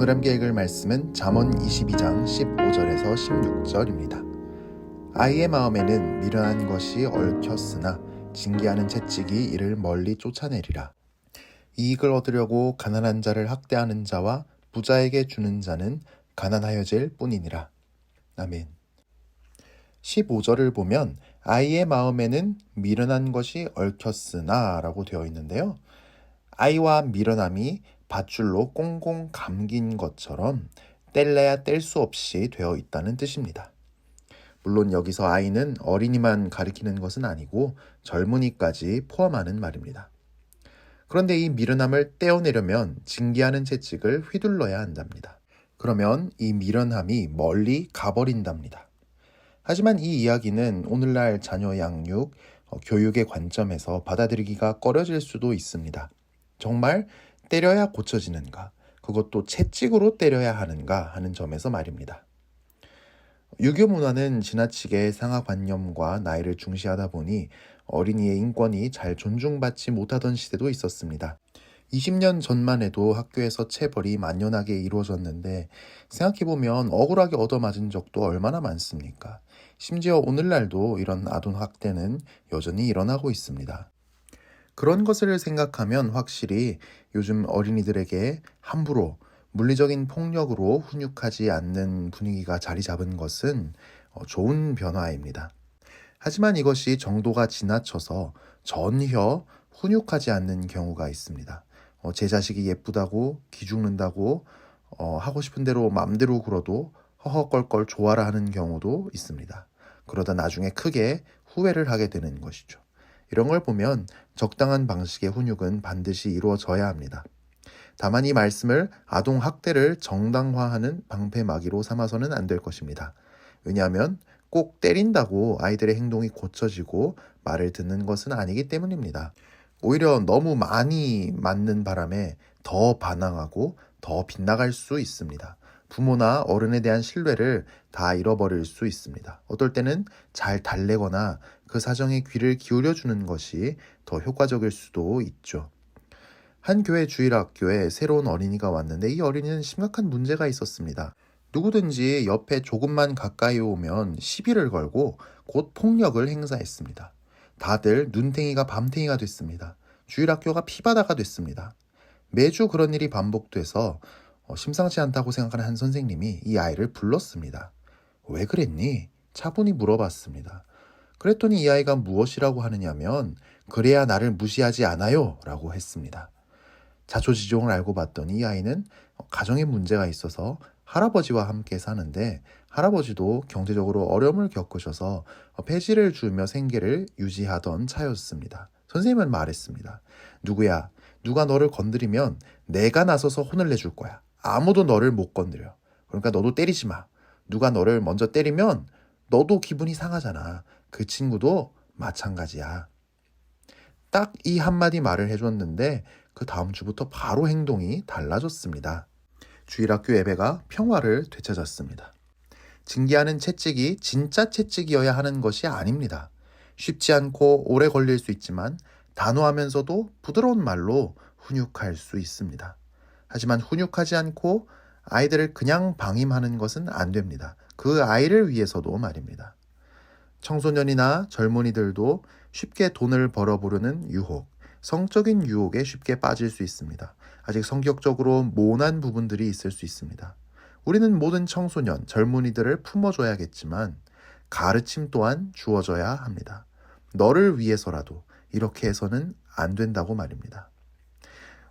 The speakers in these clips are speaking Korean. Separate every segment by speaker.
Speaker 1: 오늘 함께 읽을 말씀은 잠언 22장 15절에서 16절입니다. 아이의 마음에는 미련한 것이 얽혔으나 징계하는 채찍이 이를 멀리 쫓아내리라. 이익을 얻으려고 가난한 자를 학대하는 자와 부자에게 주는 자는 가난하여질 뿐이니라. 아멘. 15절을 보면 아이의 마음에는 미련한 것이 얽혔으나 라고 되어 있는데요. 아이와 미련함이 밧줄로 꽁꽁 감긴 것처럼 뗄래야 뗄 수 없이 되어 있다는 뜻입니다. 물론 여기서 아이는 어린이만 가리키는 것은 아니고 젊은이까지 포함하는 말입니다. 그런데 이 미련함을 떼어내려면 징계하는 채찍을 휘둘러야 한답니다. 그러면 이 미련함이 멀리 가버린답니다. 하지만 이 이야기는 오늘날 자녀 양육, 교육의 관점에서 받아들이기가 꺼려질 수도 있습니다. 정말 때려야 고쳐지는가, 그것도 채찍으로 때려야 하는가 하는 점에서 말입니다. 유교 문화는 지나치게 상하관념과 나이를 중시하다 보니 어린이의 인권이 잘 존중받지 못하던 시대도 있었습니다. 20년 전만 해도 학교에서 체벌이 만연하게 이루어졌는데 생각해보면 억울하게 얻어맞은 적도 얼마나 많습니까? 심지어 오늘날도 이런 아동학대는 여전히 일어나고 있습니다. 그런 것을 생각하면 확실히 요즘 어린이들에게 함부로 물리적인 폭력으로 훈육하지 않는 분위기가 자리 잡은 것은 좋은 변화입니다. 하지만 이것이 정도가 지나쳐서 전혀 훈육하지 않는 경우가 있습니다. 제 자식이 예쁘다고 기죽는다고 하고 싶은 대로 맘대로 굴어도 허허껄껄 좋아라 하는 경우도 있습니다. 그러다 나중에 크게 후회를 하게 되는 것이죠. 이런 걸 보면 적당한 방식의 훈육은 반드시 이루어져야 합니다. 다만 이 말씀을 아동학대를 정당화하는 방패막이로 삼아서는 안 될 것입니다. 왜냐하면 꼭 때린다고 아이들의 행동이 고쳐지고 말을 듣는 것은 아니기 때문입니다. 오히려 너무 많이 맞는 바람에 더 반항하고 더 빗나갈 수 있습니다. 부모나 어른에 대한 신뢰를 다 잃어버릴 수 있습니다. 어떨 때는 잘 달래거나 그 사정에 귀를 기울여주는 것이 더 효과적일 수도 있죠. 한 교회 주일학교에 새로운 어린이가 왔는데 이 어린이는 심각한 문제가 있었습니다. 누구든지 옆에 조금만 가까이 오면 시비를 걸고 곧 폭력을 행사했습니다. 다들 눈탱이가 밤탱이가 됐습니다. 주일학교가 피바다가 됐습니다. 매주 그런 일이 반복돼서 심상치 않다고 생각하는 한 선생님이 이 아이를 불렀습니다. 왜 그랬니? 차분히 물어봤습니다. 그랬더니 이 아이가 무엇이라고 하느냐면 그래야 나를 무시하지 않아요 라고 했습니다. 자초지종을 알고 봤더니 이 아이는 가정에 문제가 있어서 할아버지와 함께 사는데 할아버지도 경제적으로 어려움을 겪으셔서 폐지를 주며 생계를 유지하던 차였습니다. 선생님은 말했습니다. 누구야? 누가 너를 건드리면 내가 나서서 혼을 내줄 거야. 아무도 너를 못 건드려. 그러니까 너도 때리지 마. 누가 너를 먼저 때리면 너도 기분이 상하잖아. 그 친구도 마찬가지야. 딱 이 한마디 말을 해줬는데 그 다음 주부터 바로 행동이 달라졌습니다. 주일학교 예배가 평화를 되찾았습니다. 징계하는 채찍이 진짜 채찍이어야 하는 것이 아닙니다. 쉽지 않고 오래 걸릴 수 있지만 단호하면서도 부드러운 말로 훈육할 수 있습니다. 하지만 훈육하지 않고 아이들을 그냥 방임하는 것은 안 됩니다. 그 아이를 위해서도 말입니다. 청소년이나 젊은이들도 쉽게 돈을 벌어보려는 유혹, 성적인 유혹에 쉽게 빠질 수 있습니다. 아직 성격적으로 모난 부분들이 있을 수 있습니다. 우리는 모든 청소년, 젊은이들을 품어줘야겠지만 가르침 또한 주어져야 합니다. 너를 위해서라도 이렇게 해서는 안 된다고 말입니다.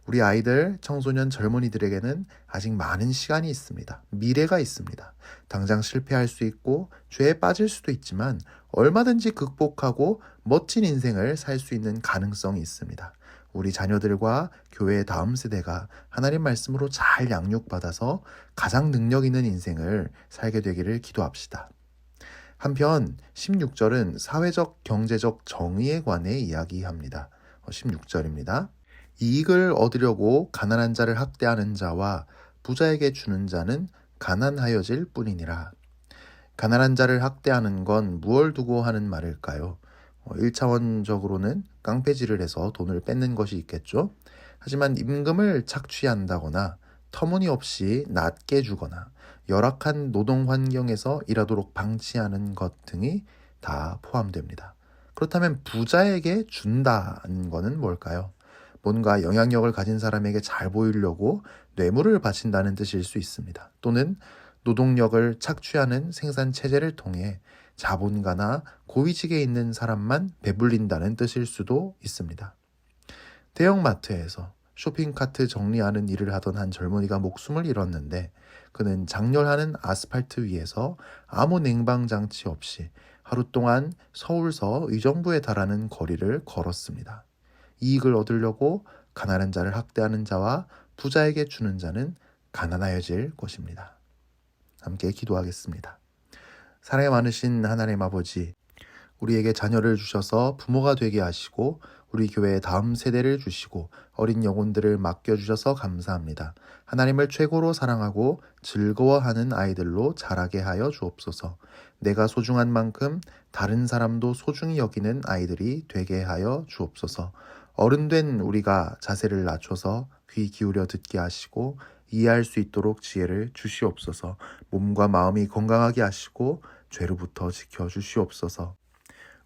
Speaker 1: 우리 아이들, 청소년, 젊은이들에게는 아직 많은 시간이 있습니다. 미래가 있습니다. 당장 실패할 수 있고 죄에 빠질 수도 있지만 얼마든지 극복하고 멋진 인생을 살 수 있는 가능성이 있습니다. 우리 자녀들과 교회의 다음 세대가 하나님 말씀으로 잘 양육받아서 가장 능력 있는 인생을 살게 되기를 기도합시다. 한편 16절은 사회적, 경제적 정의에 관해 이야기합니다. 16절입니다. 이익을 얻으려고 가난한 자를 학대하는 자와 부자에게 주는 자는 가난하여질 뿐이니라. 가난한 자를 학대하는 건 무얼 두고 하는 말일까요? 1차원적으로는 깡패질을 해서 돈을 뺏는 것이 있겠죠. 하지만 임금을 착취한다거나 터무니없이 낮게 주거나 열악한 노동 환경에서 일하도록 방치하는 것 등이 다 포함됩니다. 그렇다면 부자에게 준다는 것은 뭘까요? 뭔가 영향력을 가진 사람에게 잘 보이려고 뇌물을 바친다는 뜻일 수 있습니다. 또는 노동력을 착취하는 생산 체제를 통해 자본가나 고위직에 있는 사람만 배불린다는 뜻일 수도 있습니다. 대형마트에서 쇼핑카트 정리하는 일을 하던 한 젊은이가 목숨을 잃었는데 그는 장렬하는 아스팔트 위에서 아무 냉방장치 없이 하루 동안 서울서 의정부에 달하는 거리를 걸었습니다. 이익을 얻으려고 가난한 자를 학대하는 자와 부자에게 주는 자는 가난하여질 것입니다. 함께 기도하겠습니다. 사랑이 많으신 하나님 아버지, 우리에게 자녀를 주셔서 부모가 되게 하시고 우리 교회의 다음 세대를 주시고 어린 영혼들을 맡겨주셔서 감사합니다. 하나님을 최고로 사랑하고 즐거워하는 아이들로 자라게 하여 주옵소서. 내가 소중한 만큼 다른 사람도 소중히 여기는 아이들이 되게 하여 주옵소서. 어른된 우리가 자세를 낮춰서 귀 기울여 듣게 하시고 이해할 수 있도록 지혜를 주시옵소서. 몸과 마음이 건강하게 하시고 죄로부터 지켜주시옵소서.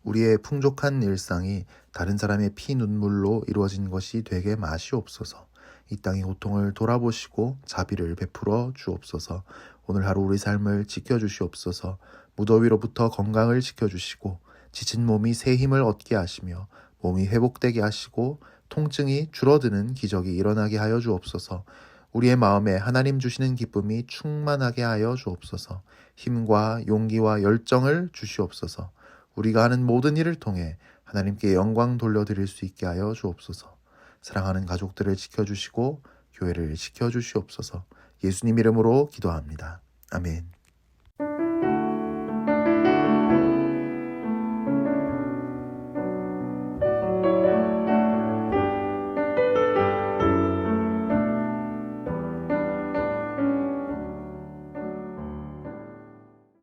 Speaker 1: 우리의 풍족한 일상이 다른 사람의 피 눈물로 이루어진 것이 되게 마시옵소서. 이 땅의 고통을 돌아보시고 자비를 베풀어 주옵소서. 오늘 하루 우리 삶을 지켜주시옵소서. 무더위로부터 건강을 지켜주시고 지친 몸이 새 힘을 얻게 하시며 몸이 회복되게 하시고 통증이 줄어드는 기적이 일어나게 하여 주옵소서. 우리의 마음에 하나님 주시는 기쁨이 충만하게 하여 주옵소서. 힘과 용기와 열정을 주시옵소서. 우리가 하는 모든 일을 통해 하나님께 영광 돌려드릴 수 있게 하여 주옵소서. 사랑하는 가족들을 지켜주시고 교회를 지켜주시옵소서. 예수님 이름으로 기도합니다. 아멘.